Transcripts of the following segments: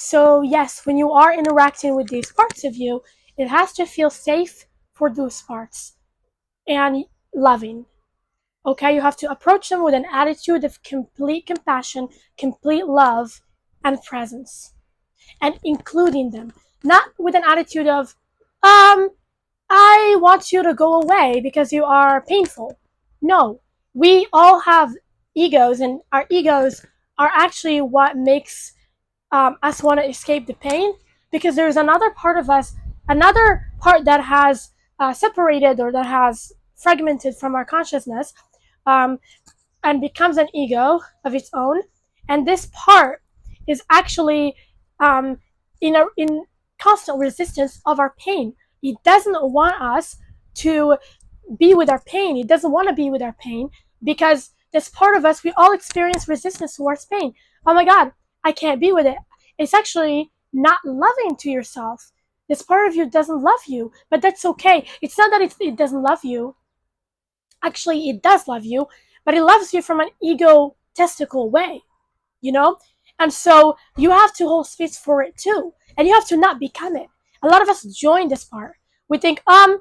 So yes, when you are interacting with these parts of you, it has to feel safe for those parts and loving. Okay, you have to approach them with an attitude of complete compassion, complete love, and presence, and including them. Not with an attitude of, um, I want you to go away because you are painful. No, we all have egos, and our egos are actually what makes us want to escape the pain, because there's another part of us, another part that has separated or that has fragmented from our consciousness, um, and becomes an ego of its own. And this part is actually um, in constant resistance of our pain. It doesn't want us to be with our pain. It doesn't want to be with our pain because this part of us, we all experience resistance towards pain. Oh my God, I can't be with it. It's actually not loving to yourself. This part of you doesn't love you, but that's okay. It's not that it doesn't love you. Actually, it does love you, but it loves you from an egotistical way, you know? And so you have to hold space for it too. And you have to not become it. A lot of us join this part. We think, I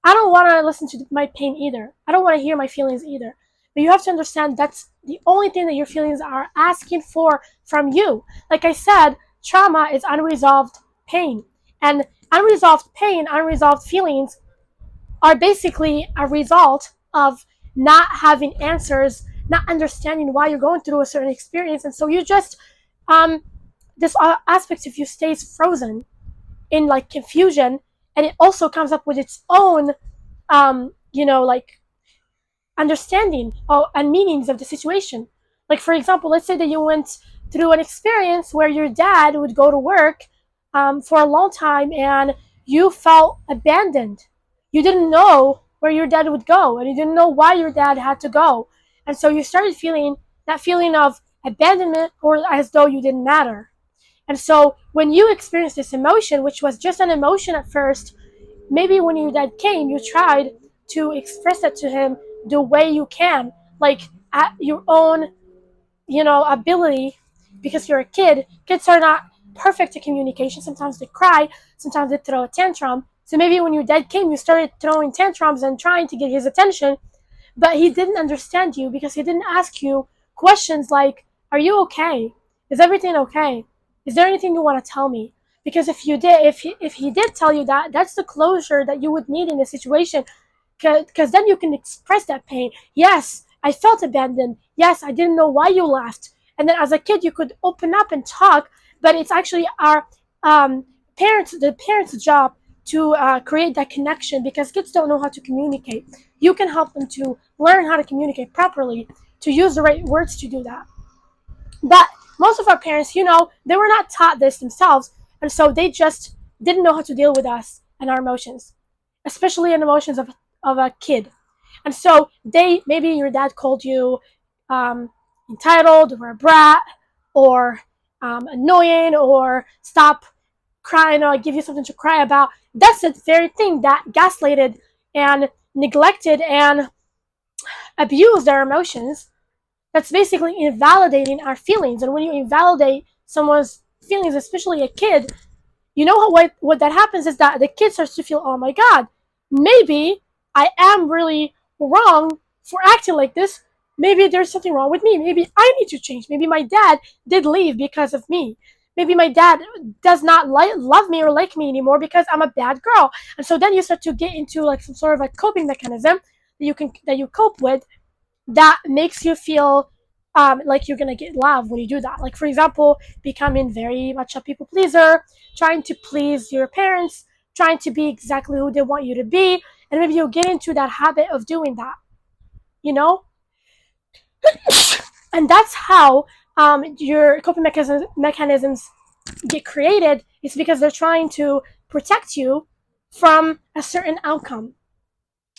don't want to listen to my pain either. I don't want to hear my feelings either. But you have to understand that's the only thing that your feelings are asking for from you. Like I said, trauma is unresolved pain. And unresolved pain, unresolved feelings are basically a result of not having answers, not understanding why you're going through a certain experience. And so you just, um, this aspect of you stays frozen in like confusion, and it also comes up with its own like understanding and meanings of the situation. Like for example, let's say that you went through an experience where your dad would go to work for a long time, and you felt abandoned. You didn't know where your dad would go, and you didn't know why your dad had to go, and so you started feeling that feeling of abandonment, or as though you didn't matter. And so when you experienced this emotion, which was just an emotion at first, maybe when your dad came, you tried to express that to him the way you can, like at your own, ability, because you're a kid. Kids are not perfect at communication. Sometimes they cry, sometimes they throw a tantrum. So maybe when your dad came, you started throwing tantrums and trying to get his attention, but he didn't understand you because he didn't ask you questions like, "Are you okay? Is everything okay? Is there anything you want to tell me?" Because if he did tell you that, that's the closure that you would need in the situation, because then you can express that pain. Yes, I felt abandoned. Yes, I didn't know why you left. And then as a kid, you could open up and talk, but it's actually our the parents' job to create that connection, because kids don't know how to communicate. You can help them to learn how to communicate properly, to use the right words to do that. But most of our parents, they were not taught this themselves, and so they just didn't know how to deal with us and our emotions, especially in emotions of a kid. And so maybe your dad called you entitled or a brat, or annoying, or stop crying, or give you something to cry about. That's the very thing that gaslighted and neglected and abused our emotions. That's basically invalidating our feelings. And when you invalidate someone's feelings, especially a kid, what that happens is that the kid starts to feel, oh my God, maybe I am really wrong for acting like this. Maybe there's something wrong with me. Maybe I need to change. Maybe my dad did leave because of me. Maybe my dad does not love me or like me anymore because I'm a bad girl. And so then you start to get into like some sort of a coping mechanism that you cope with, that makes you feel like you're gonna get love when you do that. Like for example, becoming very much a people pleaser, trying to please your parents, trying to be exactly who they want you to be, and maybe you'll get into that habit of doing that, you know. And that's how your coping mechanisms get created. It's because they're trying to protect you from a certain outcome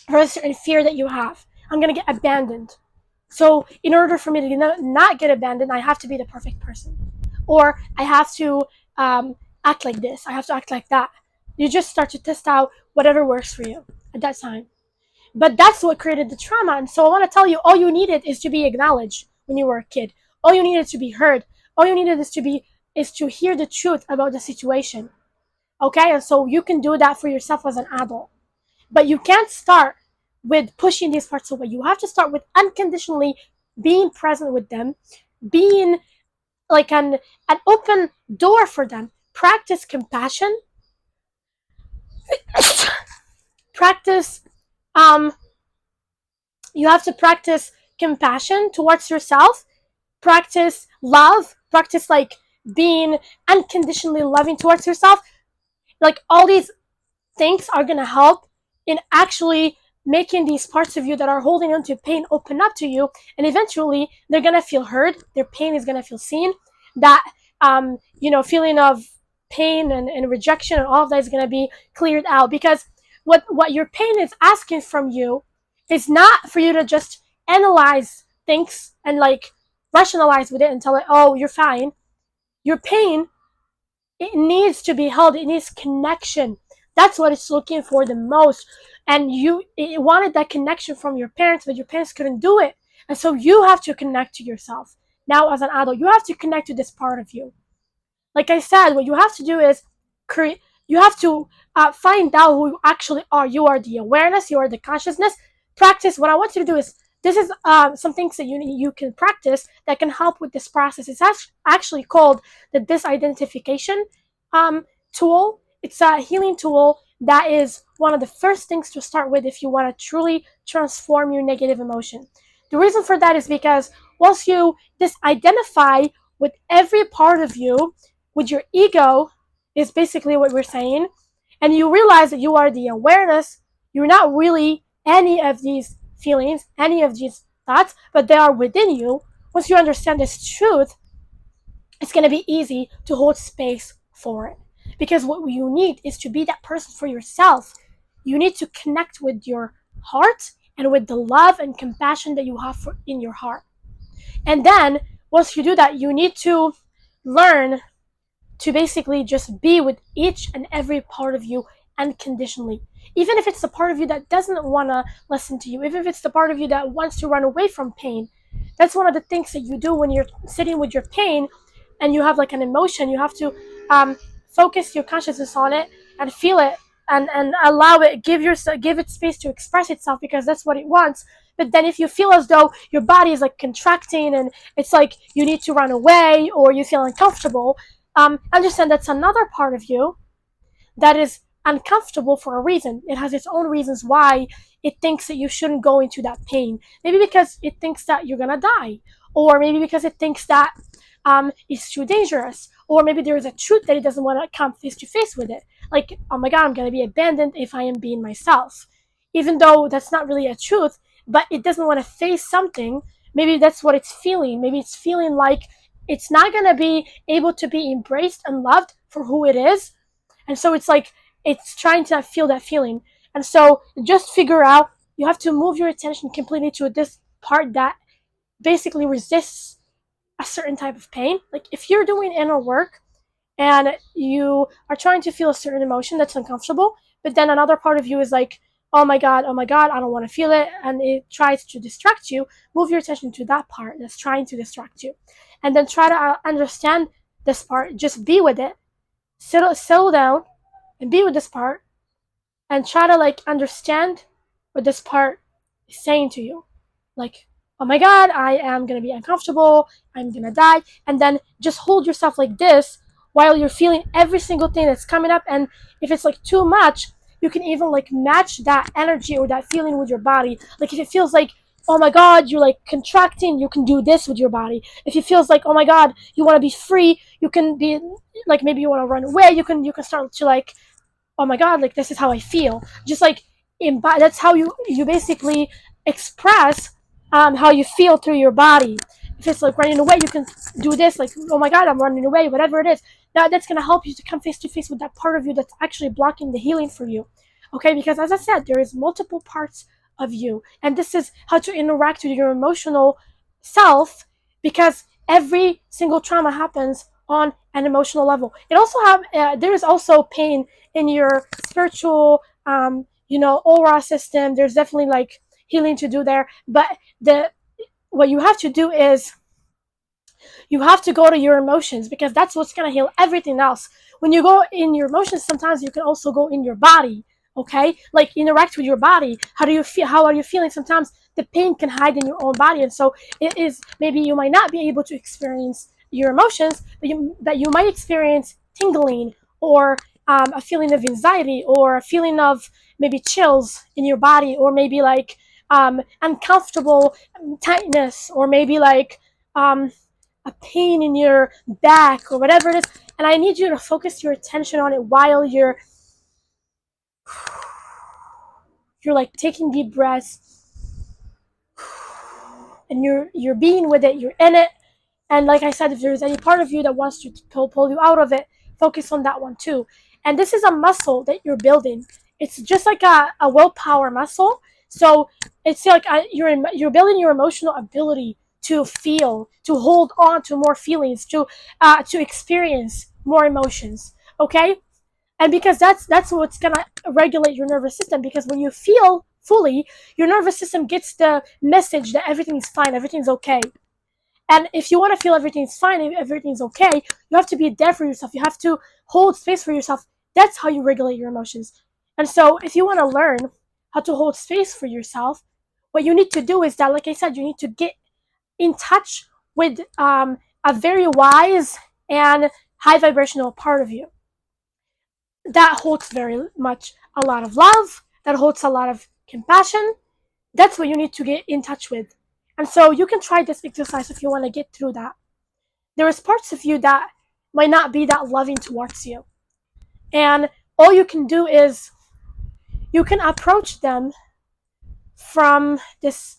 or a certain fear that you have. I'm gonna get abandoned. So in order for me to not get abandoned, I have to be the perfect person, or I have to act like this. I have to act like that. You just start to test out whatever works for you at that time. But that's what created the trauma. And so I want to tell you, all you needed is to be acknowledged when you were a kid. All you needed to be heard. All you needed is to be is to hear the truth about the situation. Okay, and so you can do that for yourself as an adult. But you can't start with pushing these parts away. You have to start with unconditionally being present with them, being like an open door for them. Practice compassion. practice you have to practice compassion towards yourself, practice love, practice like being unconditionally loving towards yourself. Like all these things are going to help in actually making these parts of you that are holding on to pain open up to you, and eventually they're going to feel heard, their pain is going to feel seen. That feeling of pain and rejection and all of that is going to be cleared out, because what your pain is asking from you is not for you to just analyze things and like rationalize with it and tell it, oh, you're fine. Your pain, it needs to be held, it needs connection. That's what it's looking for the most. And it wanted that connection from your parents, but your parents couldn't do it, and so you have to connect to yourself. Now as an adult, you have to connect to this part of you. Like I said, what you have to do is create. You have to find out who you actually are. You are the awareness. You are the consciousness. Practice. What I want you to do is, this is some things that you can practice that can help with this process. It's actually called the disidentification tool. It's a healing tool that is one of the first things to start with if you want to truly transform your negative emotion. The reason for that is because once you disidentify with every part of you, with your ego, is basically what we're saying, and you realize that you are the awareness, you're not really any of these feelings, any of these thoughts, but they are within you. Once you understand this truth, it's going to be easy to hold space for it. Because what you need is to be that person for yourself. You need to connect with your heart and with the love and compassion that you have in your heart. And then, once you do that, you need to learn to basically just be with each and every part of you unconditionally. Even if it's the part of you that doesn't want to listen to you, even if it's the part of you that wants to run away from pain. That's one of the things that you do when you're sitting with your pain and you have like an emotion. You have to focus your consciousness on it and feel it, and allow it, give it space to express itself, because that's what it wants. But then if you feel as though your body is like contracting and it's like you need to run away or you feel uncomfortable, understand that's another part of you that is uncomfortable for a reason. It has its own reasons why it thinks that you shouldn't go into that pain. Maybe because it thinks that you're gonna die, or maybe because it thinks that it's too dangerous, or maybe there is a truth that it doesn't want to come face to face with it. Like, oh my god, I'm gonna be abandoned if I am being myself. Even though that's not really a truth, but it doesn't want to face something. Maybe that's what it's feeling. Maybe it's feeling like it's not gonna be able to be embraced and loved for who it is, and so it's like it's trying to feel that feeling. And so just figure out, you have to move your attention completely to this part that basically resists a certain type of pain. Like if you're doing inner work and you are trying to feel a certain emotion that's uncomfortable, but then another part of you is like, oh my god, I don't want to feel it, and it tries to distract you, move your attention to that part that's trying to distract you. And then try to understand this part, just be with it, settle down and be with this part, and try to like understand what this part is saying to you. Like, oh my god, I am gonna be uncomfortable, I'm gonna die. And then just hold yourself like this while you're feeling every single thing that's coming up. And if it's like too much, you can even like match that energy or that feeling with your body. Like if it feels like, oh my god, you're like contracting, you can do this with your body. If it feels like, oh my god, you want to be free, you can be like, maybe you want to run away, you can start to like, oh my god, like this is how I feel. Just like that's how you basically express how you feel through your body. If it's like running away, you can do this, like, oh my god, I'm running away, whatever it is. Now that's gonna help you to come face to face with that part of you that's actually blocking the healing for you. Okay, because as I said, there is multiple parts of you, and this is how to interact with your emotional self, because every single trauma happens on an emotional level. It also there is also pain in your spiritual aura system. There's definitely like healing to do there, but the what you have to do is You have to go to your emotions because that's what's going to heal everything else. When you go in your emotions, sometimes you can also go in your body. Okay, like interact with your body. How do you feel? How are you feeling? Sometimes the pain can hide in your own body, and so it is, maybe you might not be able to experience your emotions, but you might experience tingling, or a feeling of anxiety, or a feeling of maybe chills in your body, or maybe like uncomfortable tightness, or maybe like um, a pain in your back or whatever it is. And I need you to focus your attention on it while you're like taking deep breaths, and you're being with it, you're in it. And like I said, if there's any part of you that wants to pull you out of it, focus on that one too. And this is a muscle that you're building. It's just like a willpower muscle. So it's like you're building your emotional ability to feel, to hold on to more feelings, to experience more emotions. Okay, and because that's what's gonna regulate your nervous system. Because when you feel fully, your nervous system gets the message that everything's fine, everything's okay. And if you want to feel everything's fine, everything's okay, you have to be there for yourself. You have to hold space for yourself. That's how you regulate your emotions. And so, if you want to learn how to hold space for yourself, what you need to do is that, like I said, you need to get in touch with a very wise and high vibrational part of you that holds very much a lot of love, that holds a lot of compassion. That's what you need to get in touch with. And so, you can try this exercise if you want to get through that. There is parts of you that might not be that loving towards you. And all you can do is you can approach them from this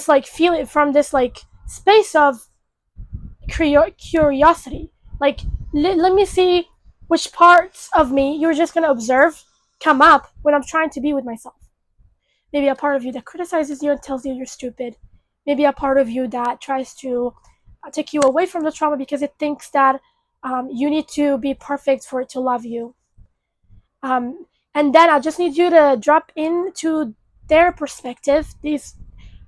like feeling, from this like space of curiosity. Like, let me see which parts of me you're just going to observe come up when I'm trying to be with myself. Maybe a part of you that criticizes you and tells you you're stupid. Maybe a part of you that tries to take you away from the trauma because it thinks that you need to be perfect for it to love you. Um, and then I just need you to drop into their perspective, these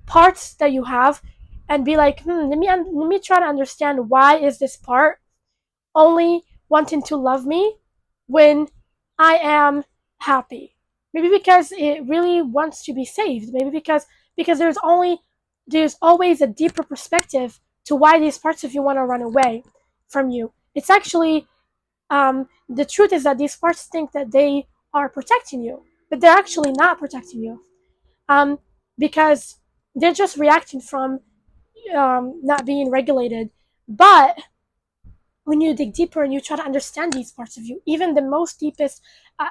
parts that you have, and be like, let me try to understand, why is this part only wanting to love me when I am happy? Maybe because it really wants to be saved. Maybe because there's always a deeper perspective to why these parts of you want to run away from you. It's actually the truth is that these parts think that they are protecting you, but they're actually not protecting you. Um, because they're just reacting from not being regulated. But when you dig deeper and you try to understand these parts of you, even the most deepest, uh,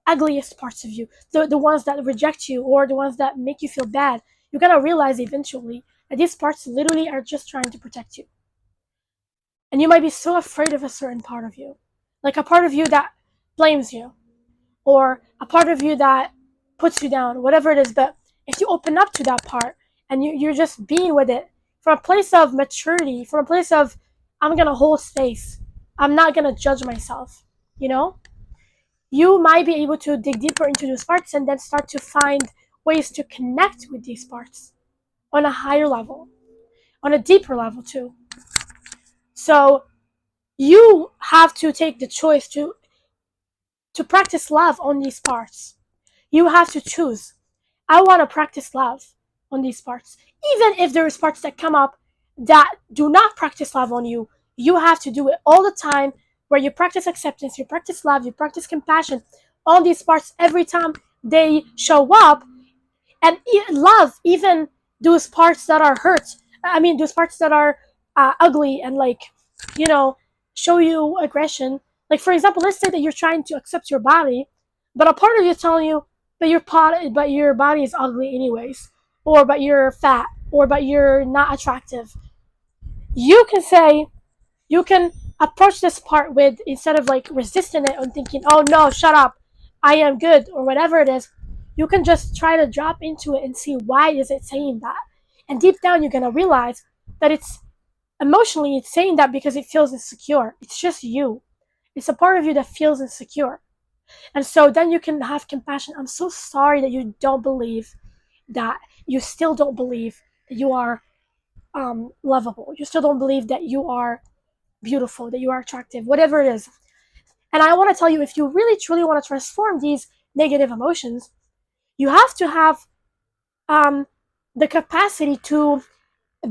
ugliest parts of you, the ones that reject you or the ones that make you feel bad, you're gonna realize eventually that these parts literally are just trying to protect you. And you might be so afraid of a certain part of you, like a part of you that blames you, or a part of you that puts you down, whatever it is. But if you open up to that part and you're just being with it from a place of maturity, from a place of, I'm going to hold space, I'm not going to judge myself, you know, you might be able to dig deeper into those parts and then start to find ways to connect with these parts on a higher level, on a deeper level too. So you have to take the choice to practice love on these parts. You have to choose. I want to practice love on these parts. Even if there is parts that come up that do not practice love on you, you have to do it all the time, where you practice acceptance, you practice love, you practice compassion on these parts every time they show up. And love even those parts that are hurt. I mean, those parts that are ugly and, like, you know, show you aggression. Like, for example, let's say that you're trying to accept your body, but a part of you is telling you, but your body is ugly anyways, or but you're fat, or but you're not attractive. You can say, you can approach this part with, instead of like resisting it and thinking, oh no, shut up, I am good, or whatever it is, you can just try to drop into it and see, why is it saying that. And deep down you're going to realize that it's emotionally, it's saying that because it feels insecure. It's just you. It's a part of you that feels insecure. And so then you can have compassion. I'm so sorry that you don't believe, that you still don't believe that you are lovable. You still don't believe that you are beautiful, that you are attractive, whatever it is. And I want to tell you, if you really truly want to transform these negative emotions, you have to have um, the capacity to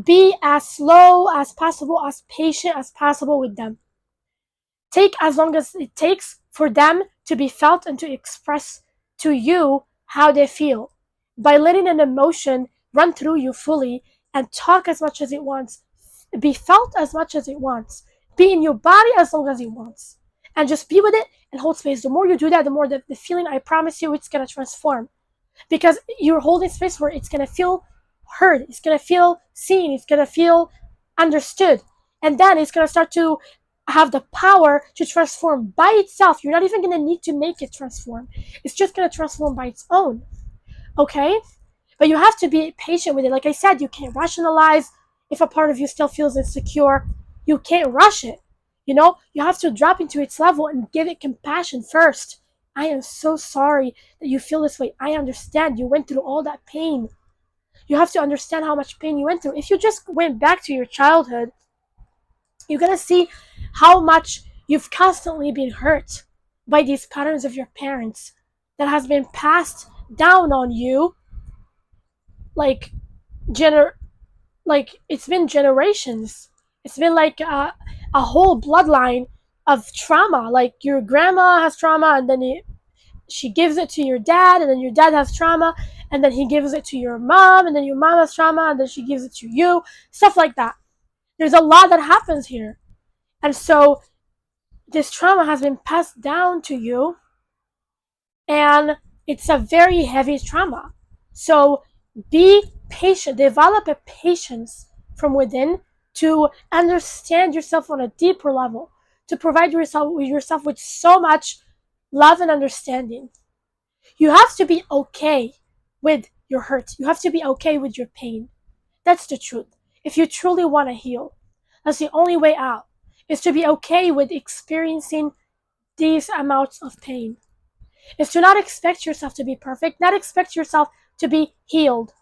be as slow as possible, as patient as possible with them. Take as long as it takes for them to be felt and to express to you how they feel. By letting an emotion run through you fully and talk as much as it wants, be felt as much as it wants, be in your body as long as it wants, and just be with it and hold space. The more you do that, the more the feeling, I promise you, it's going to transform, because you're holding space where it's going to feel heard, it's going to feel seen, it's going to feel understood, and then it's going to start to have the power to transform by itself. You're not even going to need to make it transform, it's just going to transform by its own. Okay, but you have to be patient with it. Like I said, you can't rationalize. If a part of you still feels insecure, you can't rush it. You have to drop into its level and give it compassion first. I am so sorry that you feel this way. I understand you went through all that pain. You have to understand how much pain you went through. If you just went back to your childhood, you're going to see how much you've constantly been hurt by these patterns of your parents that has been passed down on you, like gener like it's been generations. It's been like a whole bloodline of trauma. Like your grandma has trauma, and then she gives it to your dad, and then your dad has trauma, and then he gives it to your mom, and then your mom has trauma, and then she gives it to you. Stuff like that. There's a lot that happens here. And so this trauma has been passed down to you, and it's a very heavy trauma. So be patient, develop a patience from within to understand yourself on a deeper level, to provide yourself with so much love and understanding. You have to be okay with your hurt. You have to be okay with your pain. That's the truth. If you truly want to heal, that's the only way out, is to be okay with experiencing these amounts of pain. Is to not expect yourself to be perfect, not expect yourself to be healed,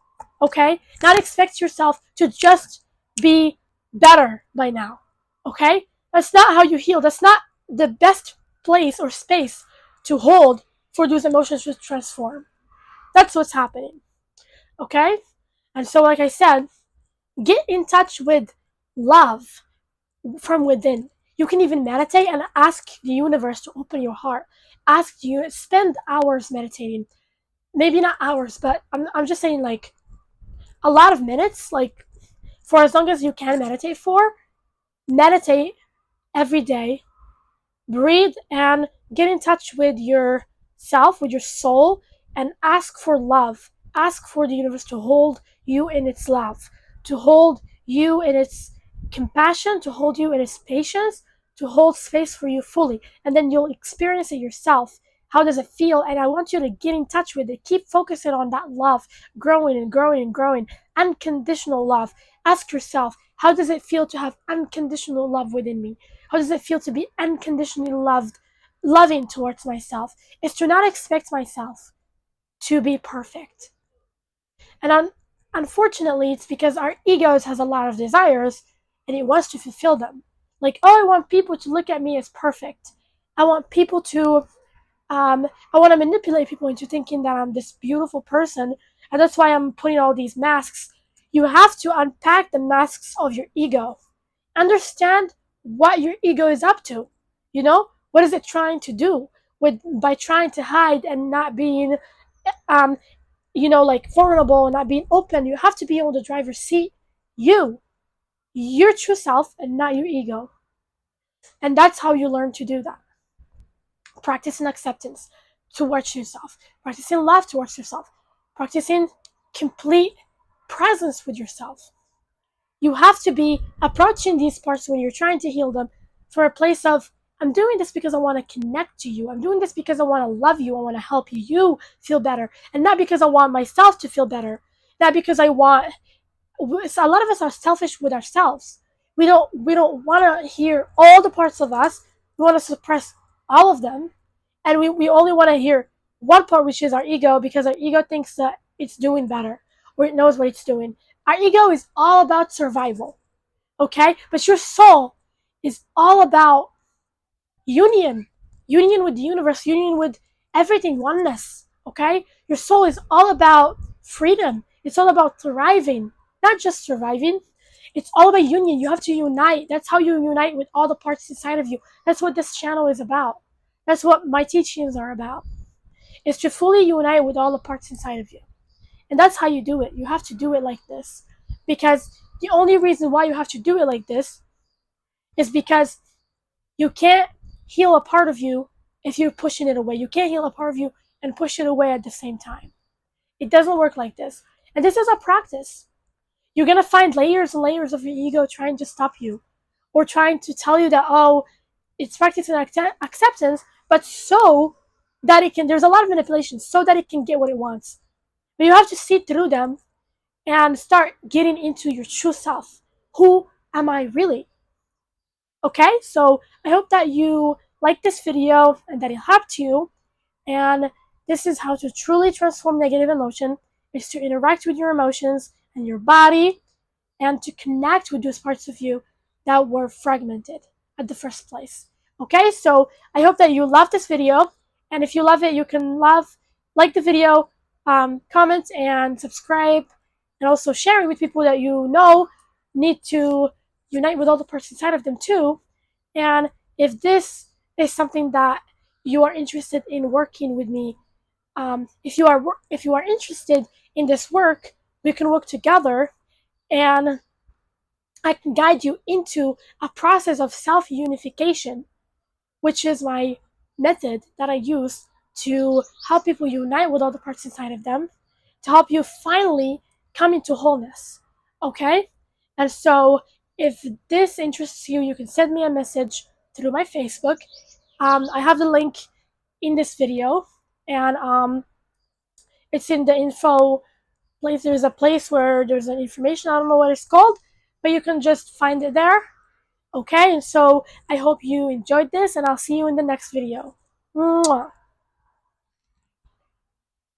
okay? Not expect yourself to just be better by now, okay? That's not how you heal. That's not the best place or space to hold for those emotions to transform. That's what's happening, okay? And so, like I said, get in touch with love from within. You can even meditate and ask the universe to open your heart. Ask you, spend hours meditating. Maybe not hours, but I'm just saying, like, a lot of minutes, like for as long as you can meditate for. Meditate every day, breathe, and get in touch with yourself, with your soul, and ask for love. Ask for the universe to hold you in its love, to hold you in its compassion, to hold you in its patience, to hold space for you fully. And then you'll experience it yourself. How does it feel? And I want you to get in touch with it. Keep focusing on that love, growing and growing and growing. Unconditional love. Ask yourself, how does it feel to have unconditional love within me? How does it feel to be unconditionally loving towards myself? Is to not expect myself to be perfect. And unfortunately, it's because our egos has a lot of desires and it wants to fulfill them. Like, oh, I want people to look at me as perfect. I want people to, I want to manipulate people into thinking that I'm this beautiful person. And that's why I'm putting all these masks. You have to unpack the masks of your ego. Understand what your ego is up to. What is it trying to do by trying to hide and not being um like vulnerable and not being open. You have to be able to driver's seat your true self and not your ego. And that's how you learn to do that. Practicing acceptance towards yourself, practicing love towards yourself, practicing complete presence with yourself. You have to be approaching these parts when you're trying to heal them from a place of, I'm doing this because I want to connect to you. I'm doing this because I want to love you. I want to help you feel better. And not because I want myself to feel better. Not because I want, a lot of us are selfish with ourselves. We don't want to hear all the parts of us. We want to suppress all of them. And we only want to hear one part, which is our ego, because our ego thinks that it's doing better or it knows what it's doing. Our ego is all about survival, okay? But your soul is all about union, union with the universe, union with everything, oneness, okay? Your soul is all about freedom. It's all about thriving, not just surviving. It's all about union. You have to unite. That's how you unite with all the parts inside of you. That's what this channel is about. That's what my teachings are about. Is to fully unite with all the parts inside of you. And that's how you do it. You have to do it like this. Because the only reason why you have to do it like this is because you can't heal a part of you if you're pushing it away. You can't heal a part of you and push it away at the same time. It doesn't work like this. And this is a practice. You're going to find layers and layers of your ego trying to stop you or trying to tell you that, oh, it's practice and acceptance, but so that it can, there's a lot of manipulation so that it can get what it wants. But you have to see through them and start getting into your true self. Who am I really? Okay, so I hope that you like this video and that it helped you. And this is how to truly transform negative emotion, is to interact with your emotions and your body and to connect with those parts of you that were fragmented at the first place. Okay, so I hope that you love this video. And if you love it, you can like the video, comment and subscribe, and also share it with people that you know need to unite with all the parts inside of them too. And if this is something that you are interested in working with me, if you are interested in this work, we can work together, and I can guide you into a process of self-unification, which is my method that I use to help people unite with all the parts inside of them, to help you finally come into wholeness. Okay? And so if this interests you, you can send me a message through my Facebook. I have the link in this video, and it's in the info place. There's a place where there's an information. I don't know what it's called, but you can just find it there. Okay, and so I hope you enjoyed this, and I'll see you in the next video. Mwah.